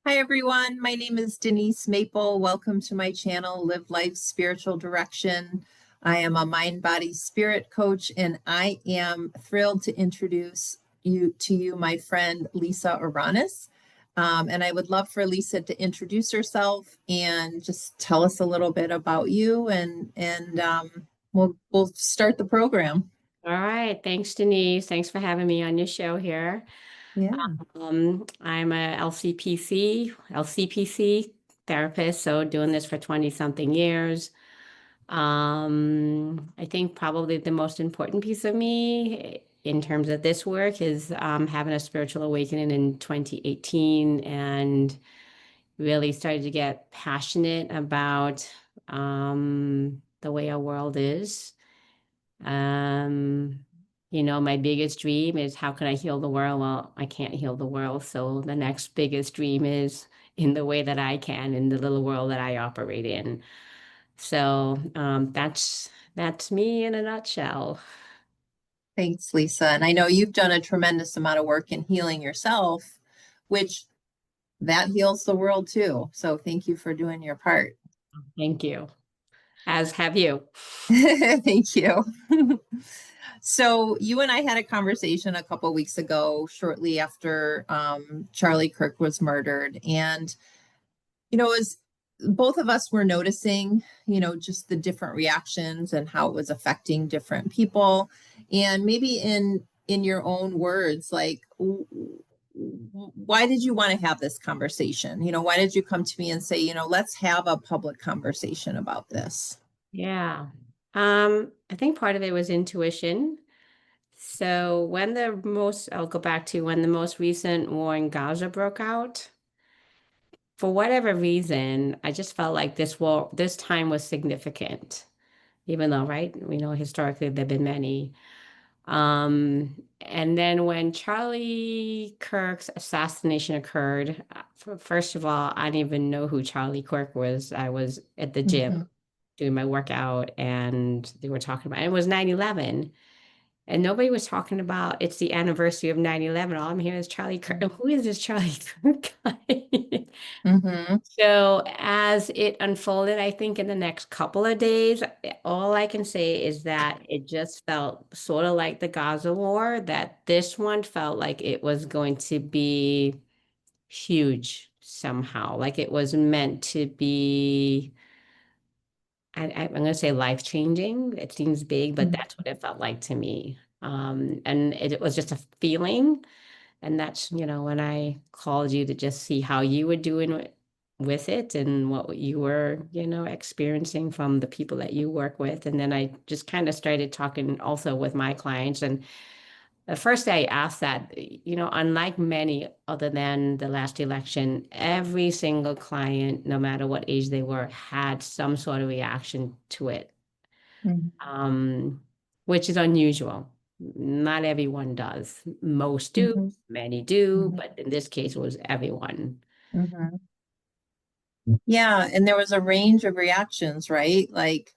Hi everyone, my name is Denise Maple. Welcome to my channel, Live Life Spiritual Direction. I am a mind, body, spirit coach, and I am thrilled to introduce you, my friend Lisa Aranas. And I would love for Lisa to introduce herself and just tell us a little bit about you, and we'll start the program. All right. Thanks, Denise. Thanks for having me on your show here. Yeah. I'm a LCPC therapist, so doing this for 20 something years. I think probably the most important piece of me in terms of this work is having a spiritual awakening in 2018 and really started to get passionate about the way our world is. Um, my biggest dream is how can I heal the world? Well, I can't heal the world. So the next biggest dream is in the way that I can, in the little world that I operate in. So that's me in a nutshell. Thanks, Lisa. And I know you've done a tremendous amount of work in healing yourself, which that heals the world too. So thank you for doing your part. Thank you. As have you. Thank you. So you and I had a conversation a couple weeks ago, shortly after Charlie Kirk was murdered, and as both of us were noticing, just the different reactions and how it was affecting different people, and maybe in your own words, like why did you want to have this conversation? Why did you come to me and say, let's have a public conversation about this? Yeah. I think part of it was intuition. So I'll go back to when the most recent war in Gaza broke out. For whatever reason, I just felt like this time was significant, even though, right, we know historically there've been many. And then when Charlie Kirk's assassination occurred, first of all, I didn't even know who Charlie Kirk was. I was at the Mhm. gym doing my workout and they were talking about it. It was 9/11. And nobody was talking about it's the anniversary of 9/11. All I'm hearing is Charlie Kirk. Who is this Charlie Kirk guy? Mhm. So as it unfolded, I think in the next couple of days, all I can say is that it just felt sort of like the Gaza war, that this one felt like it was going to be huge somehow, like it was meant to be, I'm going to say life-changing. It seems big, but Mhm. that's what it felt like to me. And it was just a feeling. And that's, when I called you to just see how you were doing with it and what you were, experiencing from the people that you work with. And then I just kind of started talking also with my clients. And the first day I asked that, unlike many other than the last election, every single client, no matter what age they were, had some sort of reaction to it, Mhm. um, which is unusual. Not everyone does. Most do, Mhm. many do, Mhm. but in this case, it was everyone. Mhm. Yeah, and there was a range of reactions, right? Like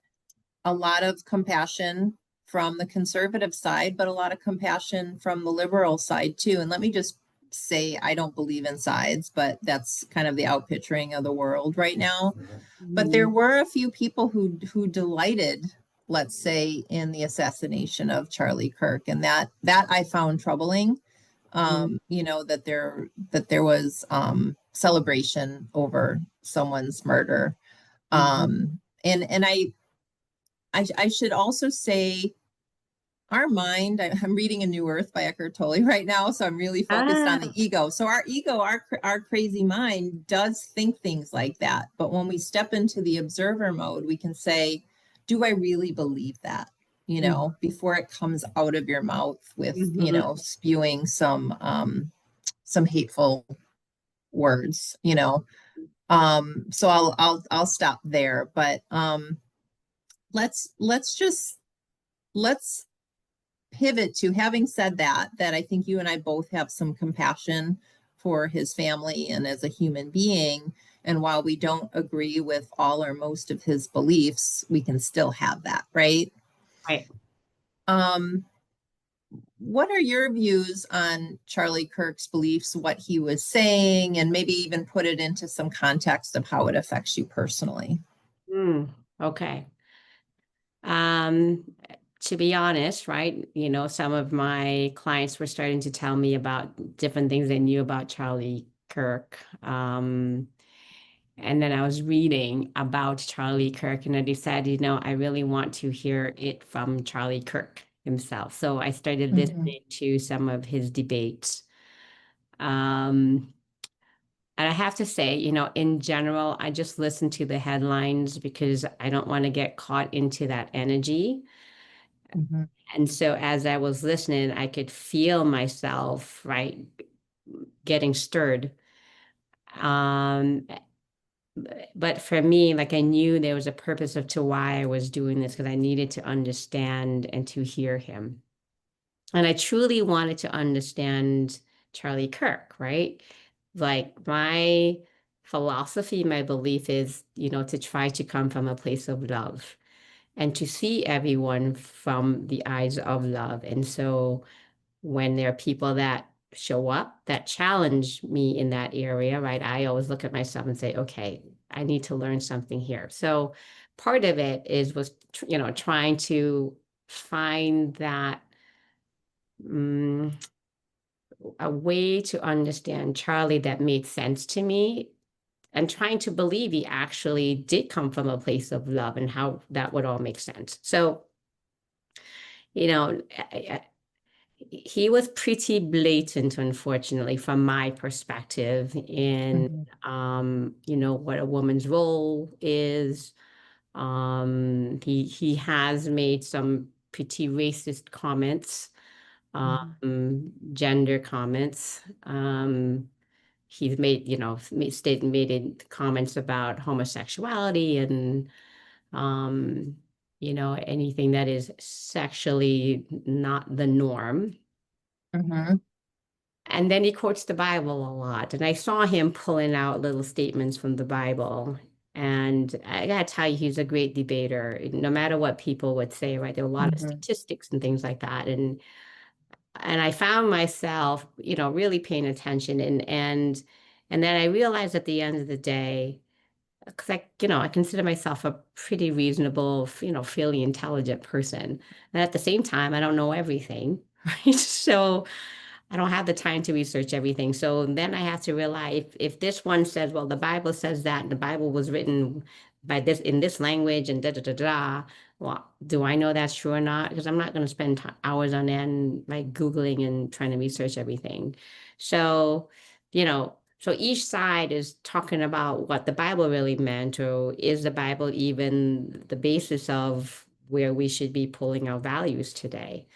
a lot of compassion from the conservative side, but a lot of compassion from the liberal side too. And let me just say, I don't believe in sides, but that's kind of the outpicturing of the world right now. But there Mhm. were a few people who delighted, let's say, in the assassination of Charlie Kirk, and that I found troubling. That there was celebration over someone's murder. Mhm. And I should also say our mind, I'm reading A New Earth by Eckhart Tolle right now, so I'm really focused on the Ah, ego. So our ego, our crazy mind does think things like that. But when we step into the observer mode, we can say, do I really believe that? mhm. Before it comes out of your mouth with, Mhm. spewing some hateful words, So I'll stop there. But let's pivot to, having said that I think you and I both have some compassion for his family and as a human being. And while we don't agree with all or most of his beliefs, we can still have that, right? Right. Um, what are your views on Charlie Kirk's beliefs, what he was saying, and maybe even put it into some context of how it affects you personally? Okay. Um, to be honest, right, some of my clients were starting to tell me about different things they knew about Charlie Kirk. And then I was reading about Charlie Kirk, and I decided, I really want to hear it from Charlie Kirk himself. So I started Mhm, listening to some of his debates. Um, and I have to say, in general, I just listen to the headlines because I don't want to get caught into that energy. mhm, And so as I was listening, I could feel myself, right, getting stirred. Um, but for me, like I knew there was a purpose of to why I was doing this because I needed to understand and to hear him. And I truly wanted to understand Charlie Kirk, right? Like my philosophy, my belief is, to try to come from a place of love and to see everyone from the eyes of love. And so when there are people that show up that challenge me in that area, right, I always look at myself and say, okay, I need to learn something here. So part of it was trying to find that um, a way to understand Charlie that made sense to me and trying to believe he actually did come from a place of love and how that would all make sense. So, you know, he was pretty blatant, unfortunately, from my perspective in, mhm, what a woman's role is. He has made some pretty racist comments, mhm, gender comments. He's made, made comments about homosexuality and, um, anything that is sexually not the norm. mhm, And then he quotes the Bible a lot. And I saw him pulling out little statements from the Bible. And I gotta tell you, he's a great debater. No matter what people would say, right? There are a lot of mhm, statistics and things like that. And I found myself, really paying attention and then I realized at the end of the day, because I consider myself a pretty reasonable, fairly intelligent person. And at the same time, I don't know everything, right? So I don't have the time to research everything. So then I have to realize if this one says, well, the Bible says that and the Bible was written by this in this language and da da da da. Well, do I know that's true or not? Because I'm not going to spend hours on end like Googling and trying to research everything. So, so each side is talking about what the Bible really meant, or is the Bible even the basis of where we should be pulling our values today?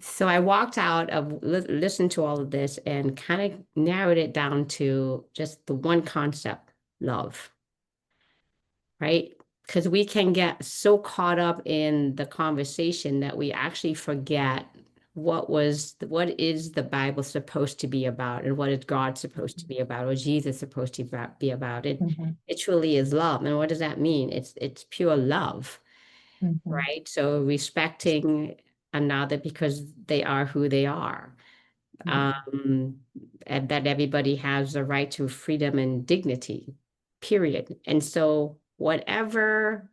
So I walked out of listened to all of this and kind of narrowed it down to just the one concept, love, right? Because we can get so caught up in the conversation that we actually forget what is the Bible supposed to be about and what is God supposed to be about or Jesus supposed to be about it. mhm, It truly is love. And what does that mean? It's pure love, mhm, right? So respecting another because they are who they are. mhm. Um, and that everybody has the right to freedom and dignity, period. And so, whatever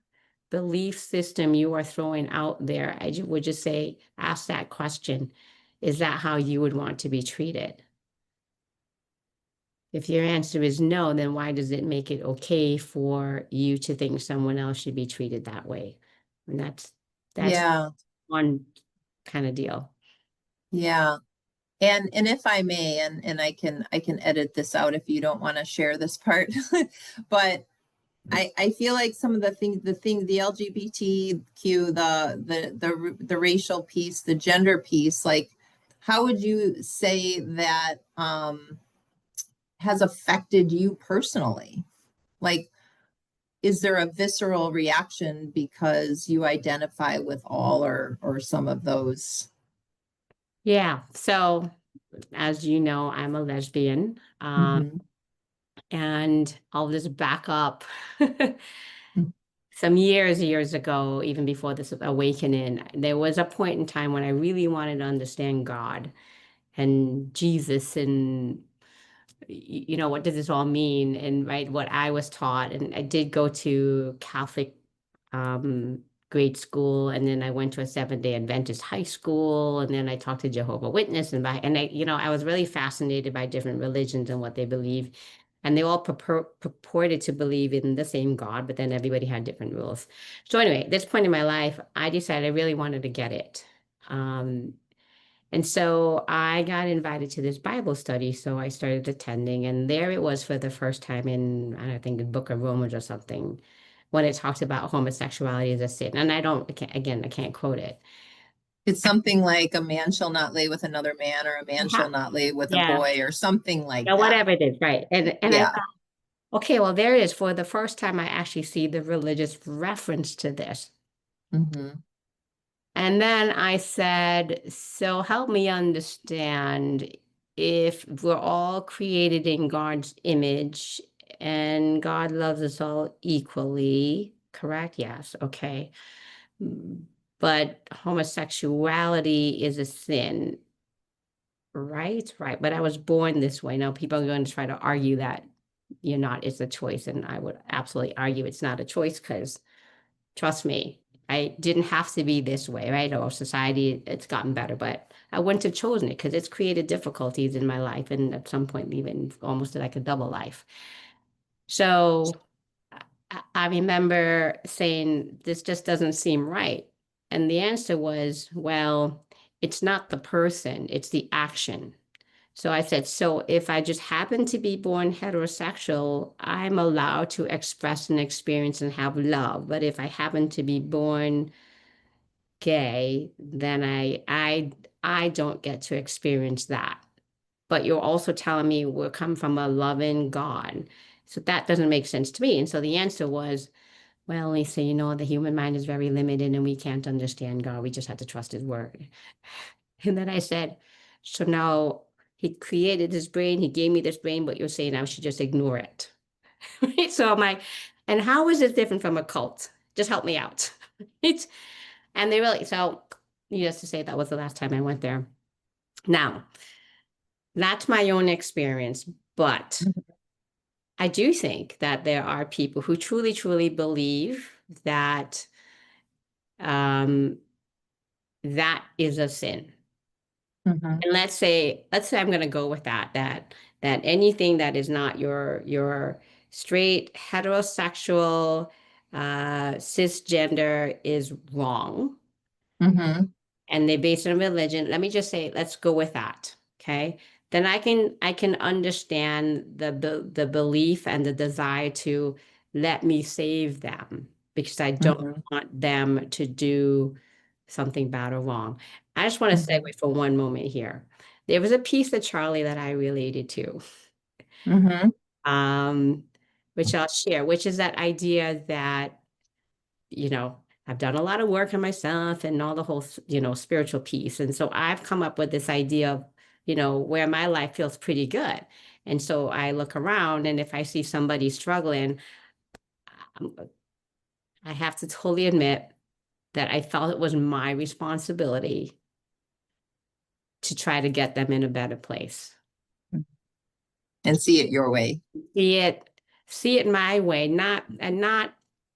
belief system you are throwing out there, would just say, ask that question. Is that how you would want to be treated? If your answer is no, then why does it make it okay for you to think someone else should be treated that way? And that's Yeah, one kind of deal. yeah. And if I may, and I can edit this out if you don't want to share this part, but I feel like some of the LGBTQ, the racial piece, the gender piece, like how would you say that has affected you personally? Like, is there a visceral reaction because you identify with all or some of those? Yeah. So, as you know, I'm a lesbian. Mhm, And I'll just back up. some years ago, even before this awakening, there was a point in time when I really wanted to understand God and Jesus and what does this all mean? And right, what I was taught. And I did go to Catholic um, grade school, and then I went to a Seventh-day Adventist high school, and then I talked to Jehovah Witness, I was really fascinated by different religions and what they believe. And they all purported to believe in the same God, but then everybody had different rules. So anyway, at this point in my life, I decided I really wanted to get it. Um, and so I got invited to this Bible study. So I started attending, and there it was for the first time in, I don't think, the Book of Romans or something, when it talks about homosexuality as a sin. And I can't quote it. It's something like a man shall not lay with another man, or a man Yeah. shall not lay with a Yeah. boy, or something like Yeah, that. whatever it is, right. And I Yeah. thought, okay, well, there it is. For the first time, I actually see the religious reference to this. Hmm. And then I said, so help me understand, if we're all created in God's image and God loves us all equally, correct? Yes. Okay. But homosexuality is a sin, right? Right. But I was born this way. Now people are going to try to argue that you're not, it's a choice. And I would absolutely argue it's not a choice, because trust me, I didn't have to be this way, right? Or society, it's gotten better, but I wouldn't have chosen it because it's created difficulties in my life, and at some point, even almost like a double life. So I remember saying, this just doesn't seem right. And the answer was, well, it's not the person, it's the action. So I said, so if I just happen to be born heterosexual, I'm allowed to express and experience and have love. But if I happen to be born gay, then I don't get to experience that. But you're also telling me we're come from a loving God. So that doesn't make sense to me. And so the answer was, well, Lisa, the human mind is very limited and we can't understand God. We just have to trust his word. And then I said, so now he created this brain, he gave me this brain, but you're saying I should just ignore it. Right? So I'm like, and how is it different from a cult? Just help me out. It's, and they really, so needless to say, that was the last time I went there. Now, that's my own experience, but I do think that there are people who truly, truly believe that um, that is a sin. Hmm. And let's say I'm going to go with that anything that is not your straight heterosexual cisgender is wrong, Hmm. and they base it on religion. Let me just say, let's go with that. Okay. Then I can understand the belief and the desire to let me save them, because I don't Hmm. want them to do something bad or wrong. I just want to Hmm. segue for one moment here. There was a piece of Charlie that I related to, Hmm. um, which I'll share, which is that idea that, you know, I've done a lot of work on myself and all the whole, spiritual piece. And so I've come up with this idea of, where my life feels pretty good. And so I look around, and if I see somebody struggling, um, I have to totally admit that I felt it was my responsibility to try to get them in a better place. And see it your way. See it, see it my way, not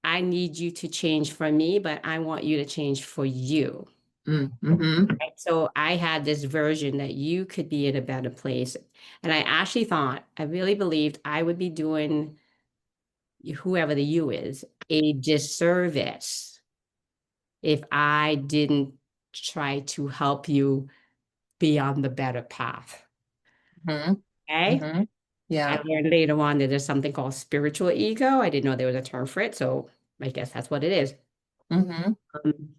I need you to change for me, but I want you to change for you. Mm-hmm. Right? So I had this version that you could be in a better place. And I actually thought, I really believed I would be doing whoever the you is a disservice if I didn't try to help you be on the better path. Hmm. Okay. Hmm. I Yeah. learned later on that there's something called spiritual ego. I didn't know there was a term for it. So I guess that's what it is. Hmm. Um,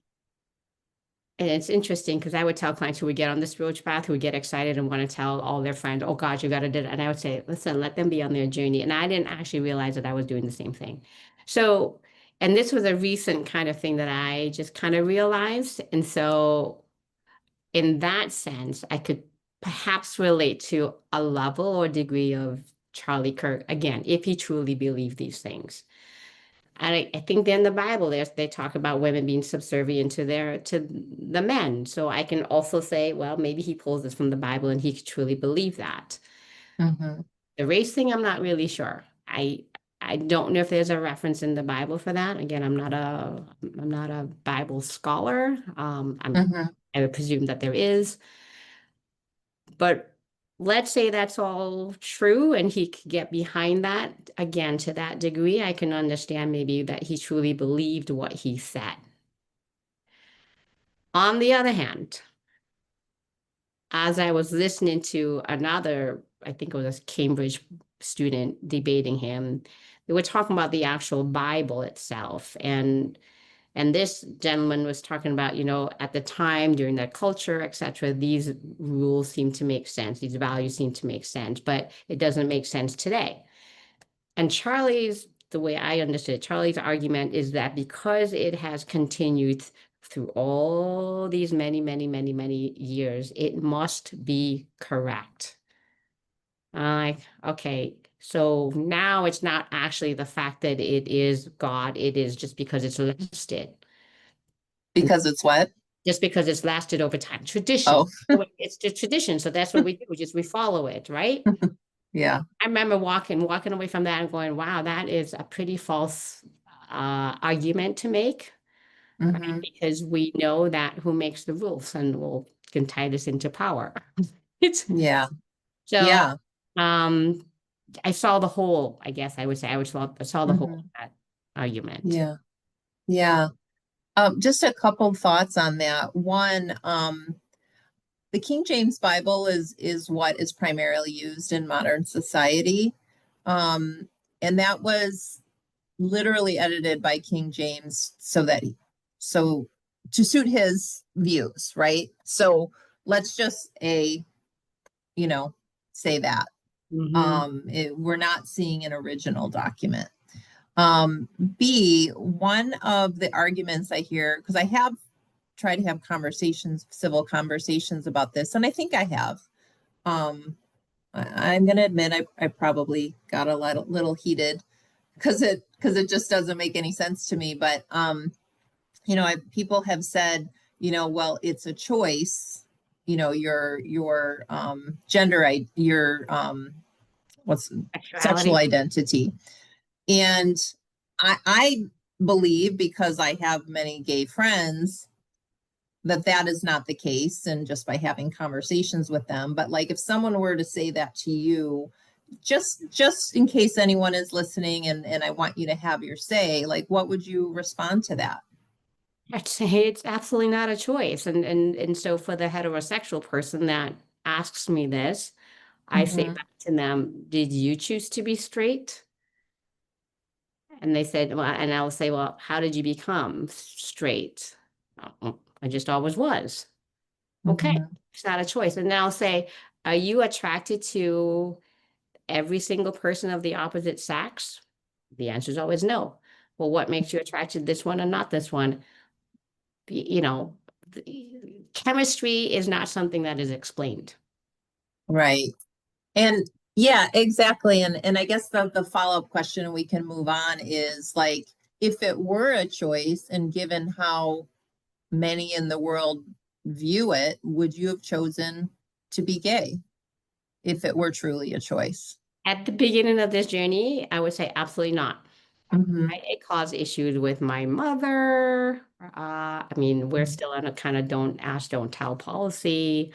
And it's interesting because I would tell clients who would get on the spiritual path, who would get excited and want to tell all their friends, oh God, you got to do it. And I would say, listen, let them be on their journey. And I didn't actually realize that I was doing the same thing. So, and this was a recent kind of thing that I just kind of realized. And so, in that sense, I could perhaps relate to a level or degree of Charlie Kirk, again, if he truly believed these things. I think in the Bible they talk about women being subservient to the men. So I can also say, well, maybe he pulls this from the Bible and he truly believed that. Mm-hmm. The race thing, I'm not really sure. I don't know if there's a reference in the Bible for that. Again, I'm not a Bible scholar. Mm-hmm. I would presume that there is, but let's say that's all true and he could get behind that. Again, to that degree, I can understand maybe that he truly believed what he said. On the other hand, as I was listening to another, I think it was a Cambridge student debating him, they were talking about the actual Bible itself. And this gentleman was talking about, at the time, during that culture, etc., these rules seem to make sense, these values seem to make sense, but it doesn't make sense today. And the way I understood it, Charlie's argument is that because it has continued through all these many, many, many, many years, it must be correct. Like, okay, so now it's not actually the fact that it is God, it is just because it's lasted. Because it's what? Just because it's lasted over time. Tradition. Oh, It's just tradition. So that's what we do, just we follow it, right? yeah. I remember walking away from that and going, wow, that is a pretty false argument to make, right? Mm-hmm. Because we know that who makes the rules and we'll can tie this into power. It's Yeah. so Yeah. um I saw the whole, I guess I would say I saw the whole Mm-hmm. of that argument. Yeah. Yeah. Just a couple thoughts on that. One, the King James Bible is what is primarily used in modern society. Um, and that was literally edited by King James so to suit his views, right? So let's just you know, say that. Hmm. We're not seeing an original document. B, one of the arguments I hear, because I have tried to have civil conversations about this, and I think I have. I'm going to admit I probably got little heated because it just doesn't make any sense to me. But people have said, well, it's a choice. Your gender, your what's sexual Sexuality. identity, and I believe, because I have many gay friends, that is not the case, and just by having conversations with them. But like, if someone were to say that to you, just in case anyone is listening, and I want you to have your say, like, what would you respond to that? I'd say it's absolutely not a choice. And so for the heterosexual person that asks me this, I say Mm-hmm. back to them, did you choose to be straight? And they said, well, and I'll say, well, how did you become straight? I just always was. Okay, Mm-hmm. it's not a choice. And then I'll say, are you attracted to every single person of the opposite sex? The answer is always no. Well, what makes you attracted to this one and not this one? You know, chemistry is not something that is explained. Right. And yeah, exactly. And I guess the follow-up question, and we can move on, is like, if it were a choice, and given how many in the world view it, would you have chosen to be gay if it were truly a choice? At the beginning of this journey, I would say absolutely not. Mm-hmm. It caused issues with my mother. I mean, we're still on a kind of don't ask, don't tell policy.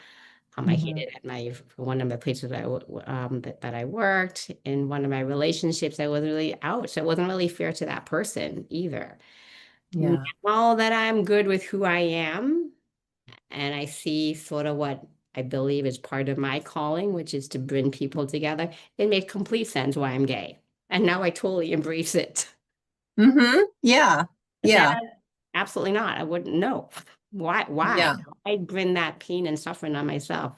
I Mm-hmm. hated at one of the places that I worked in one of my relationships. I was really out, so it wasn't really fair to that person either. Yeah. Now that I'm good with who I am, and I see sort of what I believe is part of my calling, which is to bring people together, it made complete sense why I'm gay, and now I totally embrace it. Mm-hmm. Yeah. That Yeah. absolutely not. I wouldn't know. Why? Why? Yeah. I bring that pain and suffering on myself.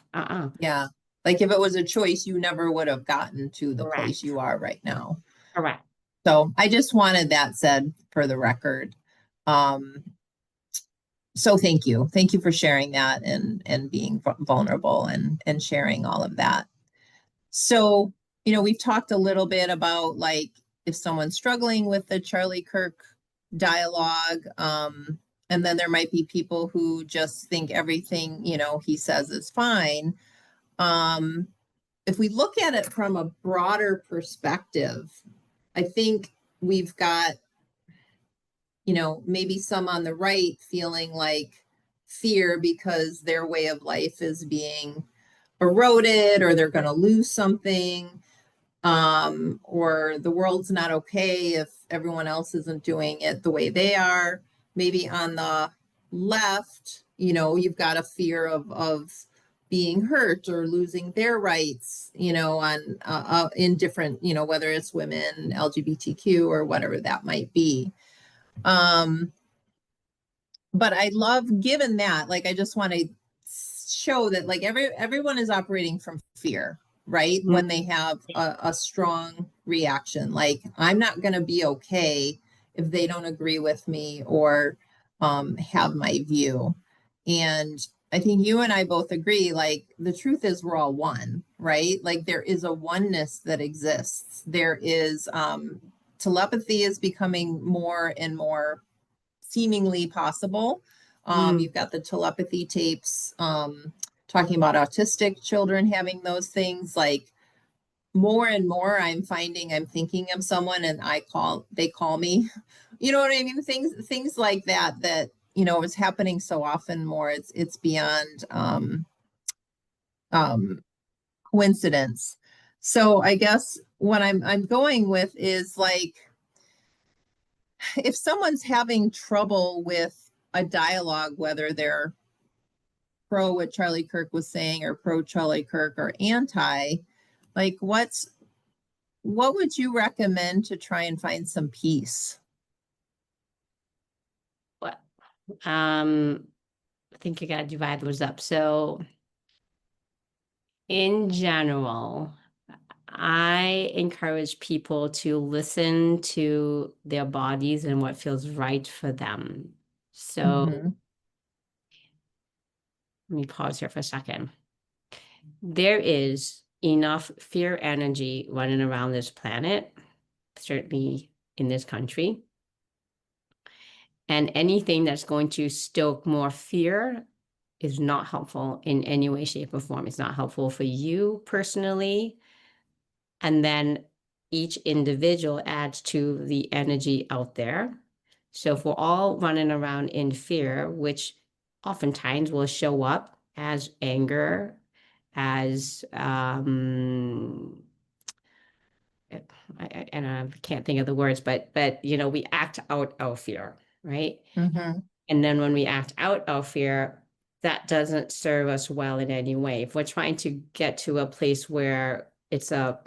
Yeah. Like, if it was a choice, you never would have gotten to the place Correct. you are right now. Correct. So I just wanted that said for the record. Um, so thank you. Thank you for sharing that, and being vulnerable, and sharing all of that. So, we've talked a little bit about, like, if someone's struggling with the Charlie Kirk dialogue. And then there might be people who just think everything, he says is fine. If we look at it from a broader perspective, I think we've got, maybe some on the right feeling like fear because their way of life is being eroded, or they're going to lose something, or the world's not okay if everyone else isn't doing it the way they are. Maybe on the left, you've got a fear of being hurt or losing their rights, on in different, whether it's women, LGBTQ, or whatever that might be. But I love, given that, like, I just want to show that, like, everyone is operating from fear, right? Mm. When they have a strong reaction, like, I'm not going to be okay if they don't agree with me or have my view. And I think you and I both agree, like, the truth is we're all one, right? Like, there is a oneness that exists. There is telepathy is becoming more and more seemingly possible. You've got the telepathy tapes talking about autistic children having those things. Like, more and more, I'm finding I'm thinking of someone and they call me. You know what I mean? Things like that is happening so often more. It's beyond coincidence. So I guess what I'm going with is, like, if someone's having trouble with a dialogue, whether they're pro what Charlie Kirk was saying or pro Charlie Kirk or anti, like, what would you recommend to try and find some peace? Well, I think you got to divide those up. So in general, I encourage people to listen to their bodies and what feels right for them. So Mm-hmm. let me pause here for a second. There is enough fear energy running around this planet, certainly in this country. And anything that's going to stoke more fear is not helpful in any way, shape, or form. It's not helpful for you personally. And then each individual adds to the energy out there. So if we're all running around in fear, which oftentimes will show up as anger, as and I can't think of the words, but we act out our fear, right? Mm-hmm. And then when we act out our fear, that doesn't serve us well in any way. If we're trying to get to a place where it's a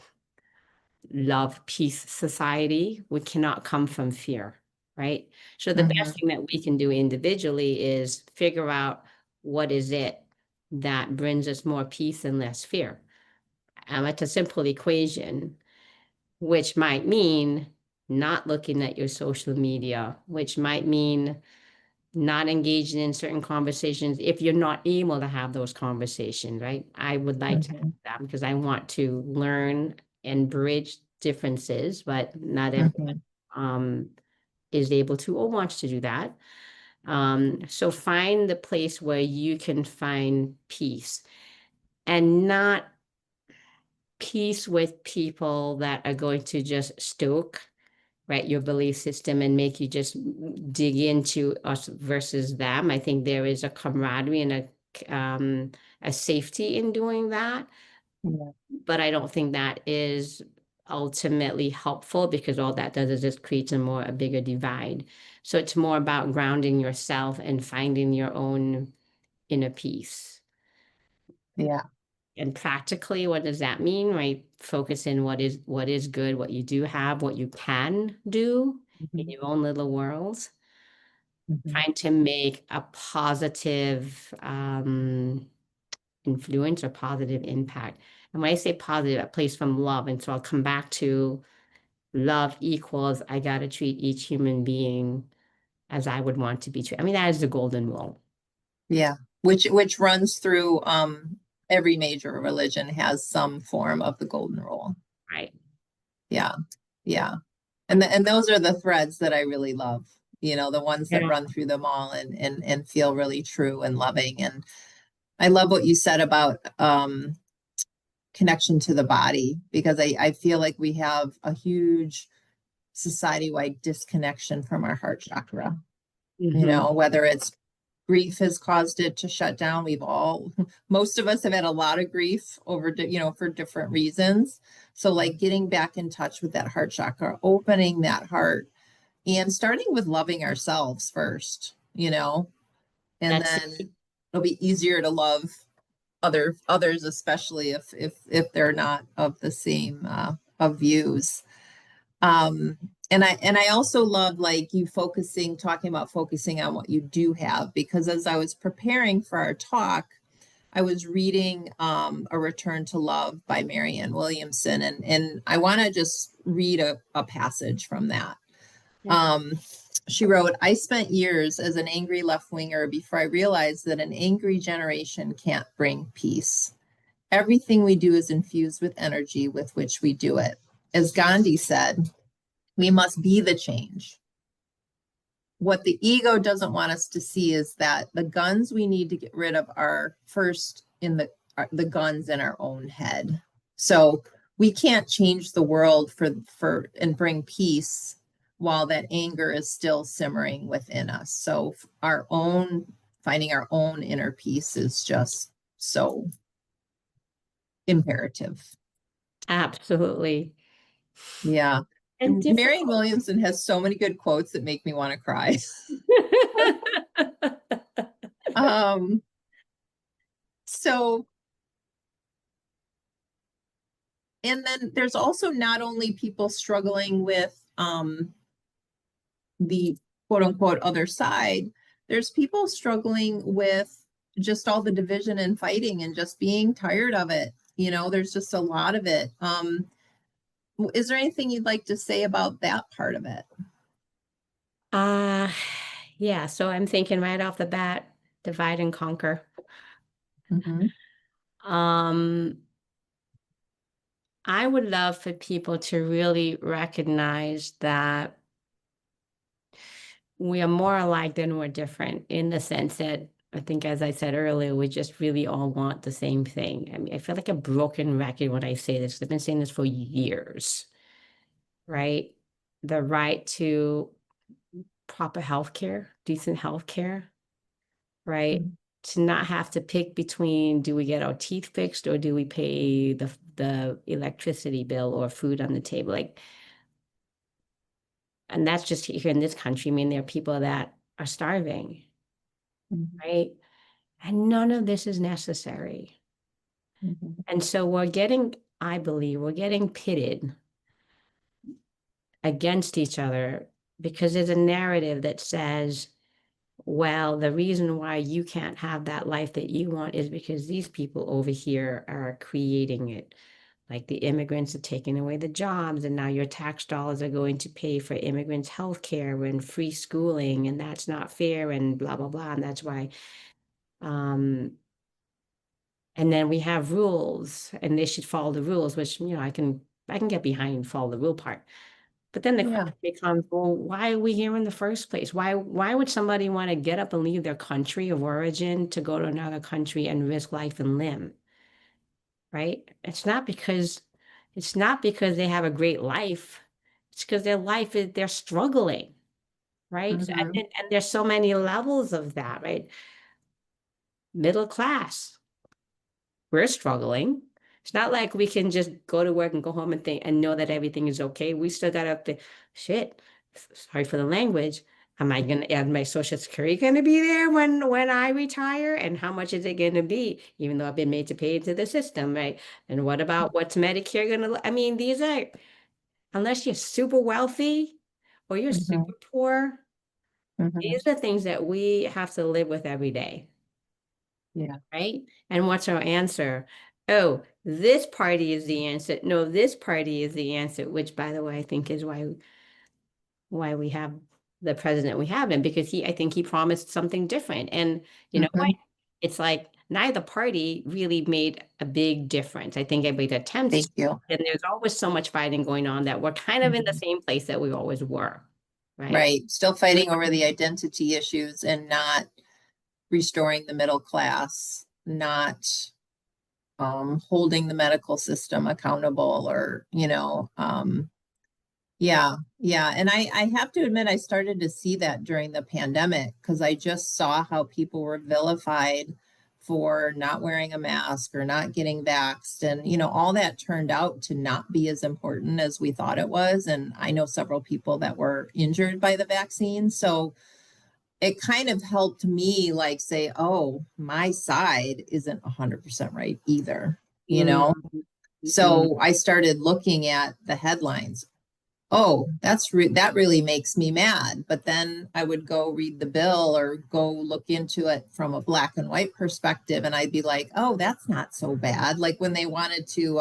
love, peace society, we cannot come from fear, right? So the Mm-hmm. best thing that we can do individually is figure out what is it that brings us more peace and less fear. It's a simple equation, which might mean not looking at your social media, which might mean not engaging in certain conversations if you're not able to have those conversations, right? I would like to have Mm-hmm. that because I want to learn and bridge differences, but not Mm-hmm. everyone is able to or wants to do that. So find the place where you can find peace, and not peace with people that are going to just stoke, right, your belief system and make you just dig into us versus them. I think there is a camaraderie and a safety in doing that, Yeah. but I don't think that is ultimately helpful, because all that does is just creates a bigger divide. So it's more about grounding yourself and finding your own inner peace. Yeah. And practically, what does that mean, right? Focus in what is good, what you do have, what you can do in Mm-hmm. your own little world. Mm-hmm. Trying to make a positive influence or positive impact. And when I say positive, it plays from love. And so I'll come back to love equals I got to treat each human being as I would want to be treated. I mean, that is the golden rule. Yeah. Which runs through every major religion has some form of the golden rule. Right. Yeah. Yeah. And those are the threads that I really love, the ones that Yeah. run through them all and feel really true and loving. And I love what you said about connection to the body, because I feel like we have a huge society-wide disconnection from our heart chakra, whether it's grief has caused it to shut down. Most of us have had a lot of grief over, for different reasons. So like getting back in touch with that heart chakra, opening that heart and starting with loving ourselves first, and That's then it'll be easier to love others, especially if they're not of the same of views. And I also love like you talking about focusing on what you do have, because as I was preparing for our talk, I was reading A Return to Love by Marianne Williamson, and I want to just read a passage from that. yeah. She wrote, "I spent years as an angry left-winger before I realized that an angry generation can't bring peace. Everything we do is infused with energy with which we do it. As Gandhi said, we must be the change. What the ego doesn't want us to see is that the guns we need to get rid of are first in the guns in our own head. So we can't change the world for and bring peace while that anger is still simmering within us. So finding our own inner peace is just so imperative." Absolutely. Yeah. And Marianne difficult. Williamson has so many good quotes that make me want to cry. Um, so, and then there's also not only people struggling with the quote unquote other side, there's people struggling with just all the division and fighting and just being tired of it. There's just a lot of it. Is there anything you'd like to say about that part of it? Uh, yeah, so I'm thinking right off the bat, divide and conquer. Mhm. Um, I would love for people to really recognize that we are more alike than we're different, in the sense that I think, as I said earlier, we just really all want the same thing. I mean, I feel like a broken record when I say this. I've been saying this for years, right? The right to proper health care, decent health care, right? Mhm. To not have to pick between, do we get our teeth fixed or do we pay the electricity bill or food on the table? Like, and that's just here in this country. I mean, there are people that are starving, Mhm. right? And none of this is necessary. Mhm. And so I believe, we're getting pitted against each other because there's a narrative that says, well, the reason why you can't have that life that you want is because these people over here are creating it. Like the immigrants are taking away the jobs, and now your tax dollars are going to pay for immigrants' health care and free schooling, and that's not fair, and blah, blah, blah. And that's why, um, and then we have rules, and they should follow the rules, which, I can get behind follow the rule part. But then the Yeah. question becomes, well, why are we here in the first place? Why would somebody want to get up and leave their country of origin to go to another country and risk life and limb? Right? It's not because they have a great life. It's because they're struggling, right? So, Mhm. and there's so many levels of that, right? Middle class, we're struggling. It's not like we can just go to work and go home and think and know that everything is okay. We still got to think, shit, sorry for the language. Am I going to add my social security going to be there when I retire? And how much is it going to be, even though I've been made to pay into the system, right? And what's Medicare going to, I mean, these are, unless you're super wealthy or you're Mhm. super poor, Mhm. these are things that we have to live with every day. Yeah. Right? And what's our answer? Oh, this party is the answer. No, this party is the answer, which, by the way, I think is why we have the president we have him, because I think he promised something different. And you know what? Mhm. It's like neither party really made a big difference. I think everybody attempts Thank to, you. and there's always so much fighting going on that we're kind of in the Mhm. same place that we always were, right? Right. Still fighting over the identity issues and not restoring the middle class, not holding the medical system accountable or, yeah, yeah. And I have to admit, I started to see that during the pandemic because I just saw how people were vilified for not wearing a mask or not getting vaxxed. And, all that turned out to not be as important as we thought it was. And I know several people that were injured by the vaccine. So it kind of helped me like say, oh, my side isn't 100% right either, you know? Mm, mm, So I started looking at the headlines. Oh, that really makes me mad. But then I would go read the bill or go look into it from a black and white perspective, and I'd be like, oh, that's not so bad. Like when they wanted to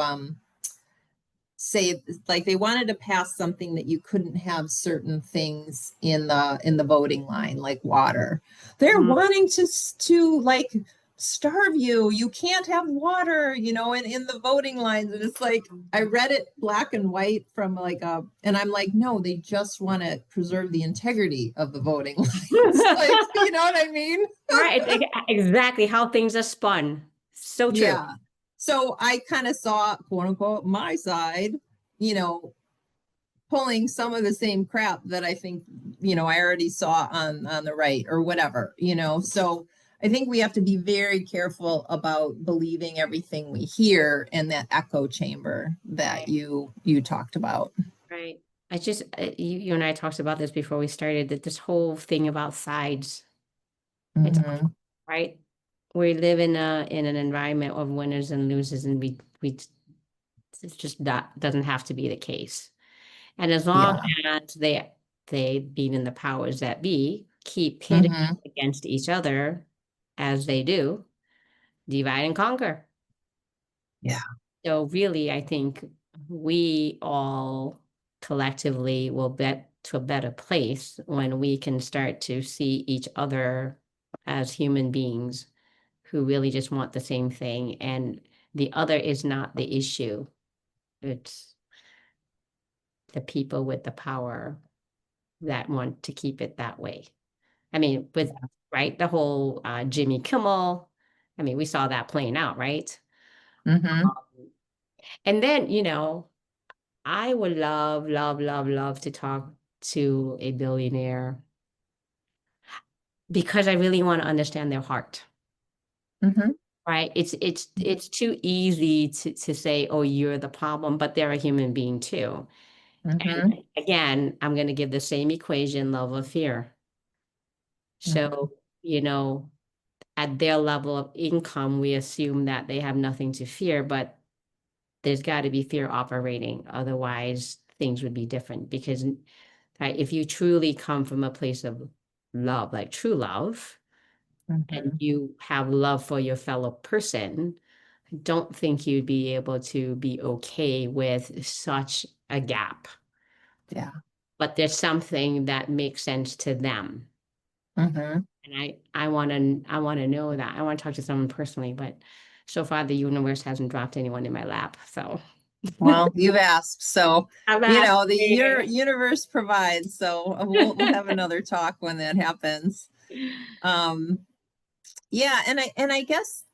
say, like they wanted to pass something that you couldn't have certain things in the voting line, like water. They're mm. wanting to like starve you. You can't have water, in the voting lines. And it's like I read it black and white from like and I'm like, no, they just want to preserve the integrity of the voting lines. Like, you know what I mean? Right, exactly how things are spun. So true. Yeah. So I kind of saw, quote unquote, my side, you know, pulling some of the same crap that I think, I already saw on the right or whatever. So I think we have to be very careful about believing everything we hear in that echo chamber that Right, you talked about. right. I just, you and I talked about this before we started, that this whole thing about sides, it's Mm-hmm. right. We live in an environment of winners and losers, and we it's just that doesn't have to be the case. And as long Yeah. as they being in the powers that be keep pitting Mm-hmm. against each other as they do, divide and conquer. Yeah. So really, I think we all collectively will get to a better place when we can start to see each other as human beings who really just want the same thing. And the other is not the issue. It's the people with the power that want to keep it that way. I mean, with right, the whole Jimmy Kimmel, I mean, we saw that playing out, right? Mm-hmm. And then, I would love, love, love, love to talk to a billionaire because I really want to understand their heart. Mm-hmm. Right. It's too easy to say, oh, you're the problem, but they're a human being too. And Mm-hmm. again, I'm going to give the same equation, love or fear. Mm-hmm. So, at their level of income, we assume that they have nothing to fear, but there's got to be fear operating. Otherwise, things would be different because right, if you truly come from a place of love, like true love, and Mm-hmm. you have love for your fellow person, I don't think you'd be able to be okay with such a gap. Yeah. But there's something that makes sense to them. Mm-hmm. And I want to know that. I want to talk to someone personally, but so far the universe hasn't dropped anyone in my lap. So Well, you've asked, so I'm the asking. universe provides. So we'll have another talk when that happens. Um, yeah, and I guess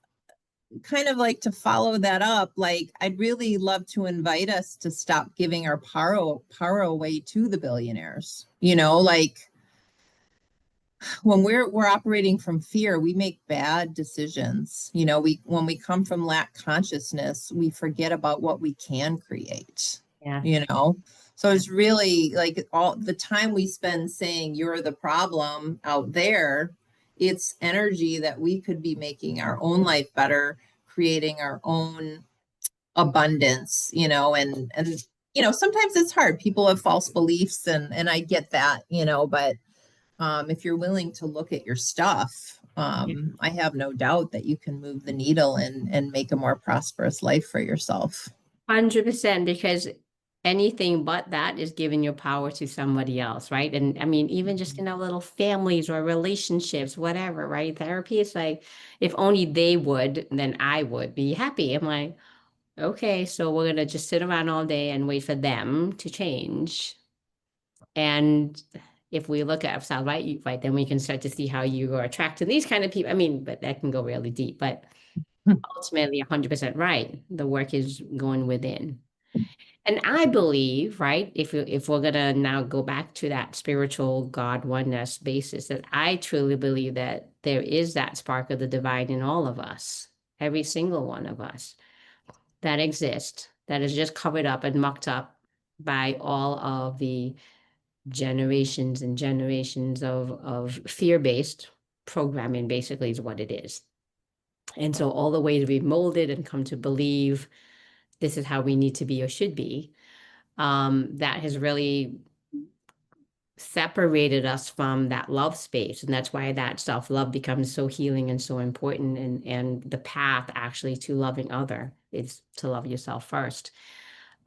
kind of like to follow that up, like I'd really love to invite us to stop giving our power away to the billionaires. Like when we're operating from fear, we make bad decisions. We when we come from lack consciousness, we forget about what we can create. Yeah. you know so it's really like all the time we spend saying you're the problem out there, it's energy that we could be making our own life better, creating our own abundance. And sometimes it's hard. People have false beliefs, and I get that. But if you're willing to look at your stuff, I have no doubt that you can move the needle and make a more prosperous life for yourself. 100% because anything but that is giving your power to somebody else, right? And I mean, even just in our little families or relationships, whatever, right? Therapy is like, if only they would, then I would be happy. I'm like, okay, so we're gonna just sit around all day and wait for them to change. And if we look at ourselves, right, then we can start to see how you are attracted to these kind of people. I mean, but that can go really deep, but ultimately 100% right. The work is going within. And I believe, right, if we're gonna now go back to that spiritual God oneness basis, that I truly believe that there is that spark of the divine in all of us, every single one of us that exists, that is just covered up and mucked up by all of the generations and generations of fear-based programming, basically is what it is. And so all the way to be molded and come to believe this is how we need to be or should be, that has really separated us from that love space. And that's why that self-love becomes so healing and so important. And the path actually to loving other is to love yourself first.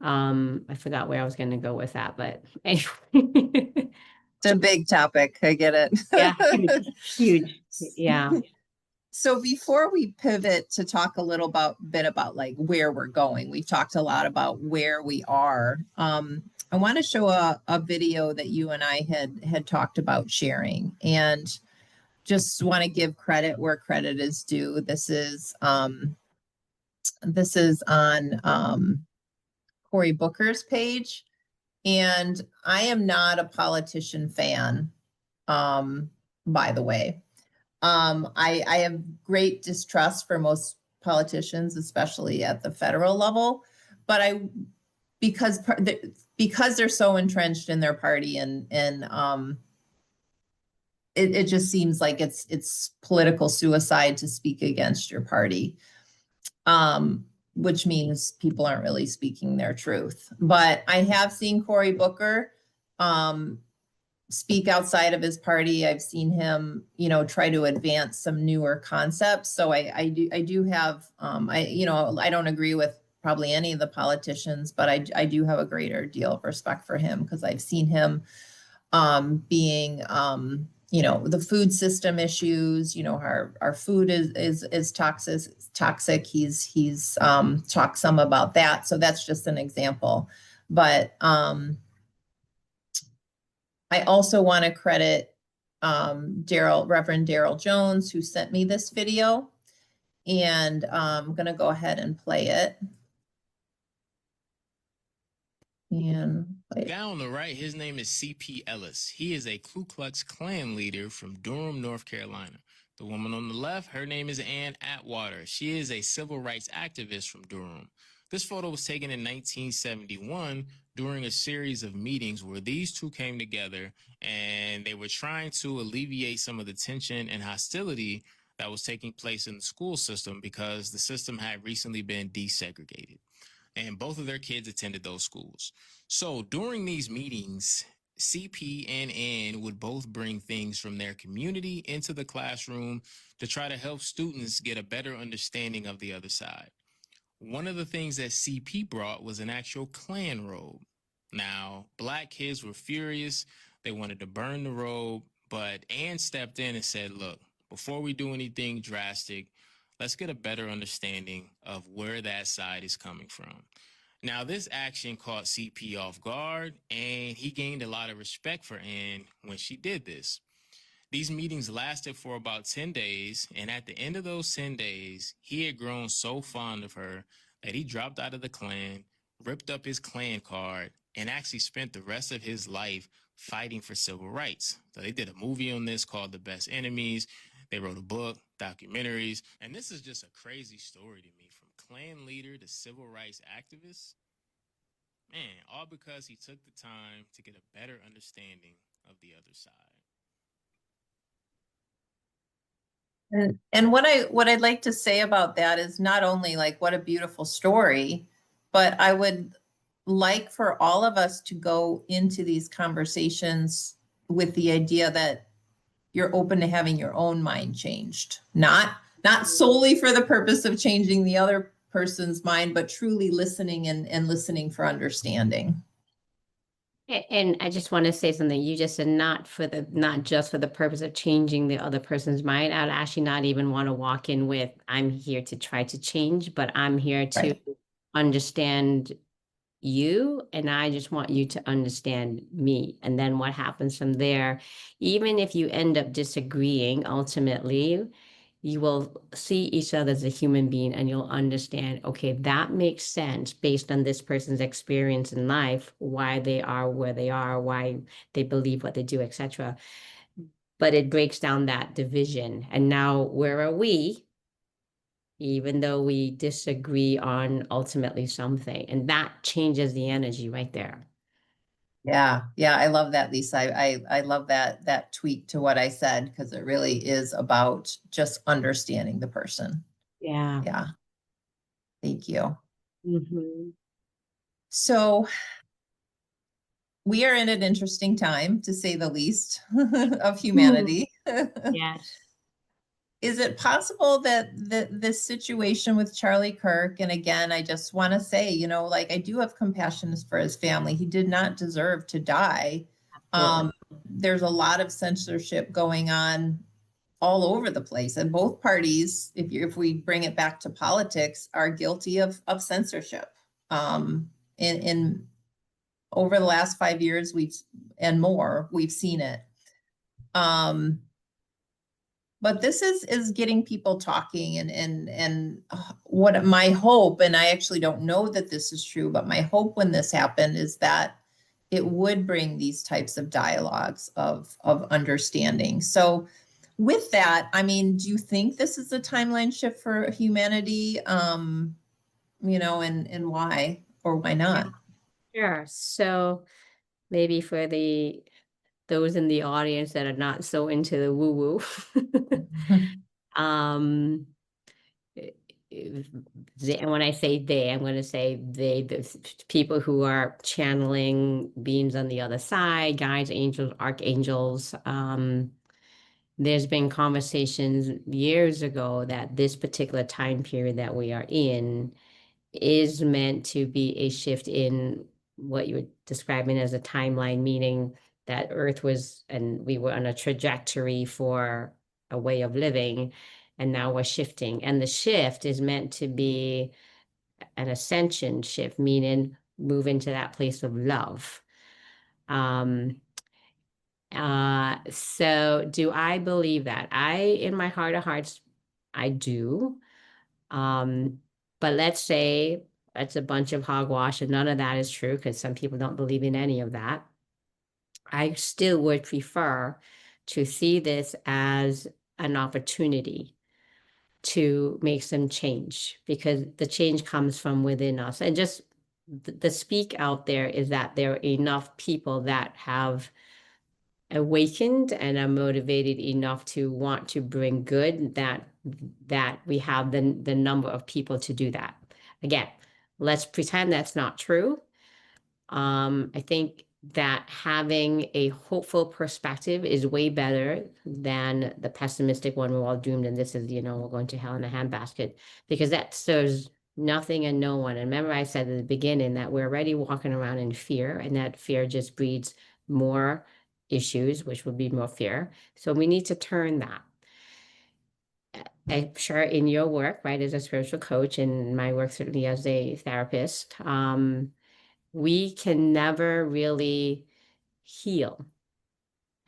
I forgot where I was going to go with that, but anyway. It's a big topic. I get it. Yeah, huge. Yeah. So before we pivot to talk a little bit about like where we're going, we've talked a lot about where we are. I want to show a video that you and I had talked about sharing, and just want to give credit where credit is due. This is on Cory Booker's page, and I am not a politician fan, by the way. I have great distrust for most politicians, especially at the federal level, but because they're so entrenched in their party, and it just seems like it's political suicide to speak against your party, which means people aren't really speaking their truth. But I have seen Cory Booker speak outside of his party. I've seen him, try to advance some newer concepts. So I do have, I don't agree with probably any of the politicians, but I do have a greater deal of respect for him, because I've seen him being, the food system issues, our food is toxic. He's talked some about that. So that's just an example. But I also want to credit Reverend Daryl Jones, who sent me this video, and I'm going to go ahead and play it. Down on the right, his name is C.P. Ellis. He is a Ku Klux Klan leader from Durham, North Carolina. The woman on the left, her name is Ann Atwater. She is a civil rights activist from Durham. This photo was taken in 1971 during a series of meetings where these two came together, and they were trying to alleviate some of the tension and hostility that was taking place in the school system, because the system had recently been desegregated, and both of their kids attended those schools. So during these meetings, CP and Ann would both bring things from their community into the classroom to try to help students get a better understanding of the other side. One of the things that CP brought was an actual Klan robe. Now, black kids were furious. They wanted to burn the robe, but Ann stepped in and said, look, before we do anything drastic, let's get a better understanding of where that side is coming from. Now, this action caught CP off guard, and he gained a lot of respect for Ann when she did this. These meetings lasted for about 10 days, and at the end of those 10 days, he had grown so fond of her that he dropped out of the Klan, ripped up his Klan card, and actually spent the rest of his life fighting for civil rights. So they did a movie on this called The Best Enemies. They wrote a book, documentaries, and this is just a crazy story to me. From Klan leader to civil rights activist, man, all because he took the time to get a better understanding of the other side. And what I'd like to say about that is not only like what a beautiful story, but I would like for all of us to go into these conversations with the idea that you're open to having your own mind changed, not solely for the purpose of changing the other person's mind, but truly listening and listening for understanding. And I just want to say something. You just said not just for the purpose of changing the other person's mind. I'd actually not even want to walk in with, I'm here to try to change, but I'm here to Right. understand you, and I just want you to understand me. And then what happens from there, even if you end up disagreeing, ultimately, you will see each other as a human being and you'll understand, okay, that makes sense based on this person's experience in life, why they are where they are, why they believe what they do, etc. But it breaks down that division. And now where are we? Even though we disagree on ultimately something. And that changes the energy right there. Yeah, yeah, I love that, Lisa. I love that tweak to what I said, because it really is about just understanding the person. Yeah. Yeah, thank you. Mm-hmm. So we are in an interesting time, to say the least, of humanity. Yes. Is it possible that this situation with Charlie Kirk, and again, I just want to say, like, I do have compassion for his family. He did not deserve to die. Absolutely. There's a lot of censorship going on all over the place, and both parties, if we bring it back to politics, are guilty of censorship. In over the last 5 years, we've seen it. But this is getting people talking, and what my hope, and I actually don't know that this is true, but my hope when this happened is that it would bring these types of dialogues of understanding. So with that, I mean, do you think this is a timeline shift for humanity? And why or why Yeah, not? sure. So maybe for those in the audience that are not so into the woo-woo, um, and when I say they, I'm going to say the people who are channeling beings on the other side, guides, angels, archangels. There's been conversations years ago that this particular time period that we are in is meant to be a shift in what you were describing as a timeline, meaning that Earth was, and we were on a trajectory for a way of living, and now we're shifting. And the shift is meant to be an ascension shift, meaning move into that place of love. So do I believe that? In my heart of hearts, I do. But let's say that's a bunch of hogwash and none of that is true, because some people don't believe in any of that. I still would prefer to see this as an opportunity to make some change, because the change comes from within us. And just the speak out there is that there are enough people that have awakened and are motivated enough to want to bring good, that we have the number of people to do that. Again, let's pretend that's not true. I think that having a hopeful perspective is way better than the pessimistic one, we're all doomed and this is, we're going to hell in a handbasket, because that serves nothing and no one. And remember, I said at the beginning that we're already walking around in fear, and that fear just breeds more issues, which would be more fear. So we need to turn that. I'm sure in your work, right, as a spiritual coach, and my work certainly as a therapist, we can never really heal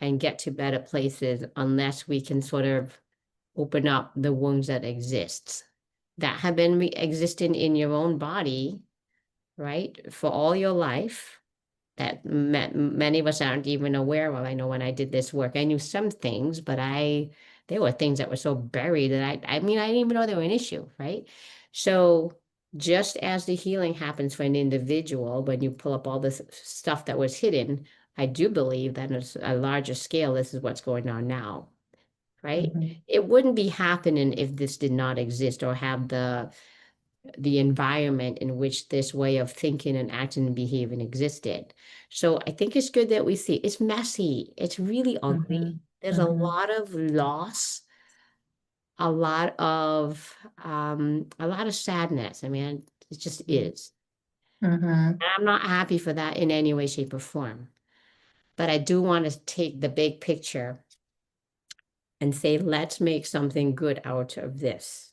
and get to better places unless we can sort of open up the wounds that exist, that have been existing in your own body, right, for all your life, that many of us aren't even aware of. I know when I did this work, I knew some things, but there were things that were so buried that I mean, I didn't even know they were an issue, right? So just as the healing happens for an individual, when you pull up all this stuff that was hidden, I do believe that on a larger scale, this is what's going on now, right? Mhm. It wouldn't be happening if this did not exist, or have the environment in which this way of thinking and acting and behaving existed. So I think it's good that we see it's messy. It's really ugly. Mhm. There's a Mhm. lot of loss, a lot of sadness. I mean, it just is. Mm-hmm. And I'm not happy for that in any way, shape, or form. But I do want to take the big picture and say, let's make something good out of this,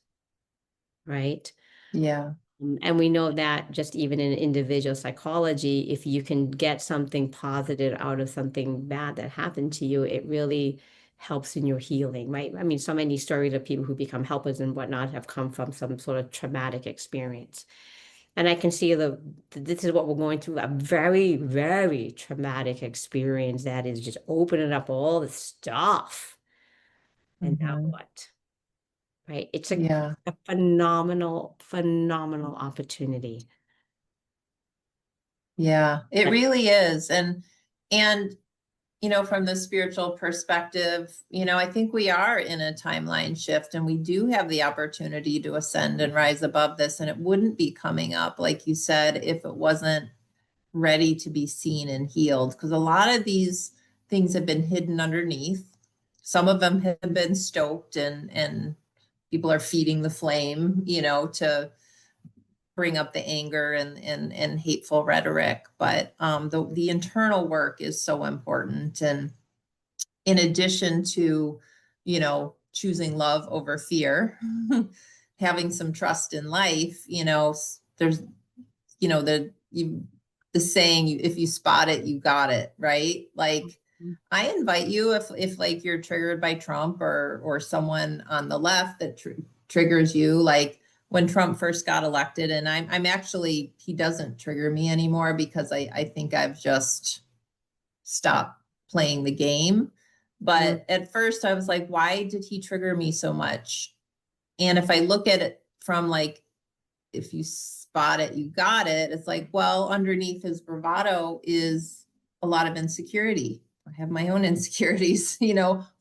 right? Yeah. And we know that just even in individual psychology, if you can get something positive out of something bad that happened to you, it really helps in your healing, right? I mean, so many stories of people who become helpers and whatnot have come from some sort of traumatic experience. And I can see this is what we're going through, a very, very traumatic experience that is just opening up all the stuff. And now Mm-hmm. what? Right? It's Yeah. a phenomenal, phenomenal opportunity. Yeah, it really is. And from the spiritual perspective, I think we are in a timeline shift, and we do have the opportunity to ascend and rise above this. And it wouldn't be coming up, like you said, if it wasn't ready to be seen and healed. Because a lot of these things have been hidden underneath. Some of them have been stoked, and people are feeding the flame, to bring up the anger and hateful rhetoric. But the internal work is so important. And in addition to, choosing love over fear, having some trust in life, there's, the saying, if you spot it, you got it, right? Like, I invite you, if like you're triggered by Trump or someone on the left that triggers you, like when Trump first got elected, and I'm actually, he doesn't trigger me anymore, because I think I've just stopped playing the game. But at first I was like, why did he trigger me so much? And if I look at it from like, if you spot it, you got it. It's like, well, underneath his bravado is a lot of insecurity. I have my own insecurities,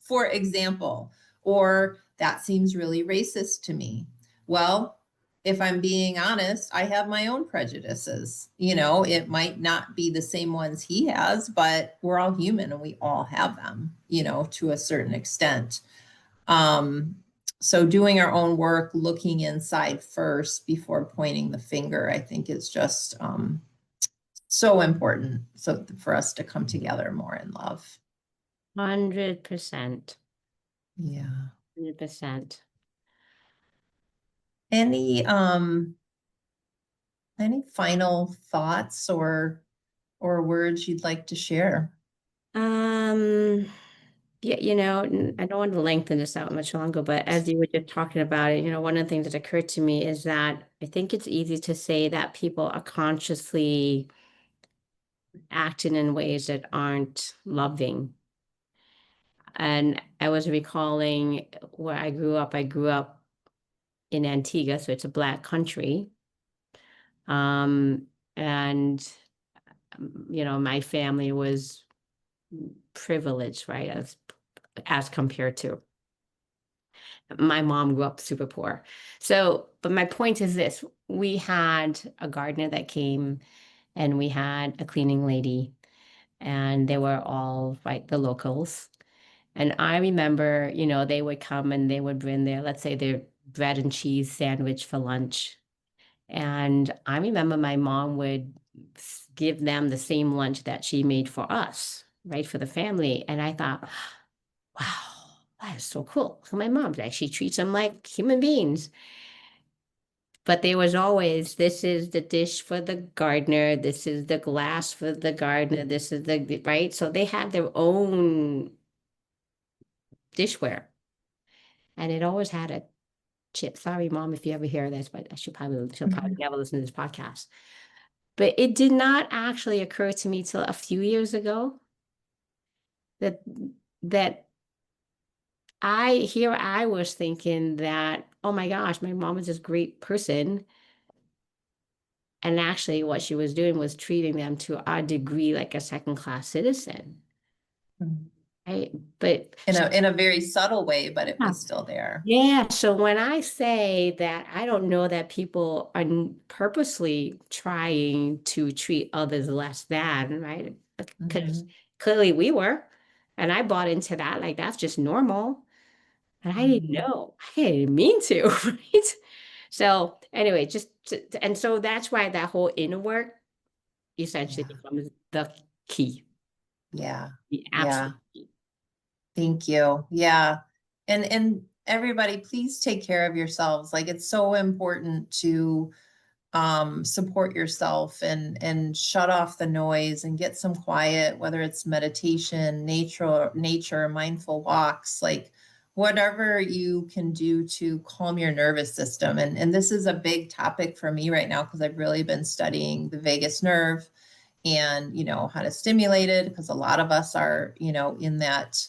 for example, or that seems really racist to me. Well, if I'm being honest, I have my own prejudices. It might not be the same ones he has, but we're all human and we all have them, to a certain extent. So doing our own work, looking inside first before pointing the finger, I think is just so important. So for us to come together more in love. 100%. Yeah. 100%. Any final thoughts or words you'd like to share? Yeah, I don't want to lengthen this out much longer, but as you were just talking about it, one of the things that occurred to me is that I think it's easy to say that people are consciously acting in ways that aren't loving. And I was recalling where I grew up. I grew up in Antigua, so it's a Black country. And my family was privileged, right, as compared to my mom grew up super poor. So, but my point is this: we had a gardener that came, and we had a cleaning lady, and they were all the locals. And I remember, they would come and they would bring let's say their bread and cheese sandwich for lunch. And I remember my mom would give them the same lunch that she made for us, right, for the family. And I thought, wow, that is so cool. So my mom actually treats them like human beings. But there was always, this is the dish for the gardener, this is the glass for the gardener, this is right? So they had their own dishware. And it always had a chip. Sorry, mom, if you ever hear this, but she'll probably never listen to this podcast. But it did not actually occur to me till a few years ago that I was thinking that, oh my gosh, my mom is this great person. And actually what she was doing was treating them to a degree like a second-class citizen. Right? But in a very subtle way, but it was still there. Yeah. So when I say that, I don't know that people are purposely trying to treat others less than, right? Because clearly we were, and I bought into that. Like, that's just normal. And I didn't know. I didn't mean to, right? So anyway, and so that's why that whole inner work essentially Yeah. becomes the key, Yeah. the Yeah. absolute key. Thank you. Yeah. And everybody, please take care of yourselves. Like, it's so important to support yourself and shut off the noise and get some quiet, whether it's meditation, nature, mindful walks, like whatever you can do to calm your nervous system. And this is a big topic for me right now because I've really been studying the vagus nerve and, you know, how to stimulate it, because a lot of us are, you know, in that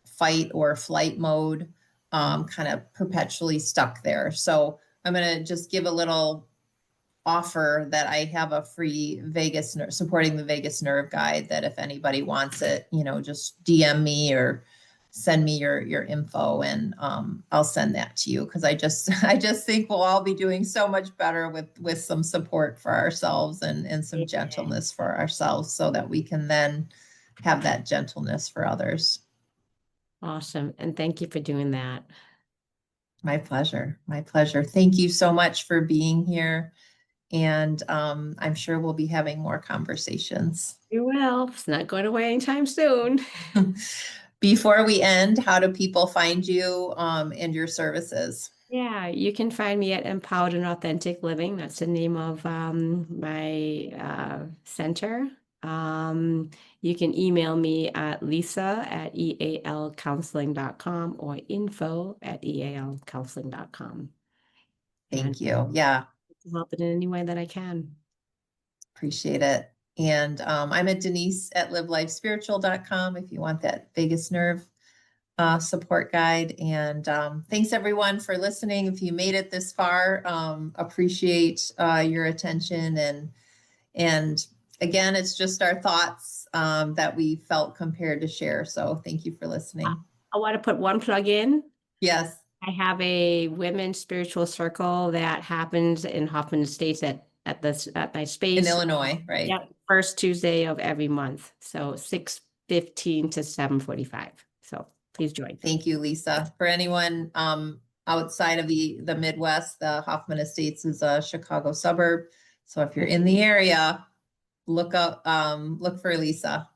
fight or flight mode, kind of perpetually stuck there. So I'm going to just give a little offer that I have a free vagus nerve, supporting the vagus nerve guide, that if anybody wants it, you know, just DM me or send me your info, and I'll send that to you, because I just think we'll all be doing so much better with some support for ourselves and some gentleness for ourselves, so that we can then have that gentleness for others. Awesome. And thank you for doing that. My pleasure. My pleasure. Thank you so much for being here. And I'm sure we'll be having more conversations. You will. It's not going away anytime soon. Before we end, how do people find you and your services? Yeah, you can find me at Empowered and Authentic Living. That's the name of my center. You can email me at lisa@ealcounseling.com or info@ealcounseling.com. Thank you. Yeah, Help it in any way that I can. appreciate it. And I'm at Denise@livelifespiritual.com if you want that vagus nerve support guide. And thanks everyone for listening. If you made it this far, appreciate your attention. And again, it's just our thoughts that we felt compared to share. So thank you for listening. I want to put one plug in. Yes. I have a women's spiritual circle that happens in Hoffman Estates at my space In Illinois, right? Yep, first Tuesday of every month. So 6:15 to 7:45. So please join. Thank you, Lisa. For anyone outside of the Midwest, the Hoffman Estates is a Chicago suburb. So if you're in the area, look for Lisa.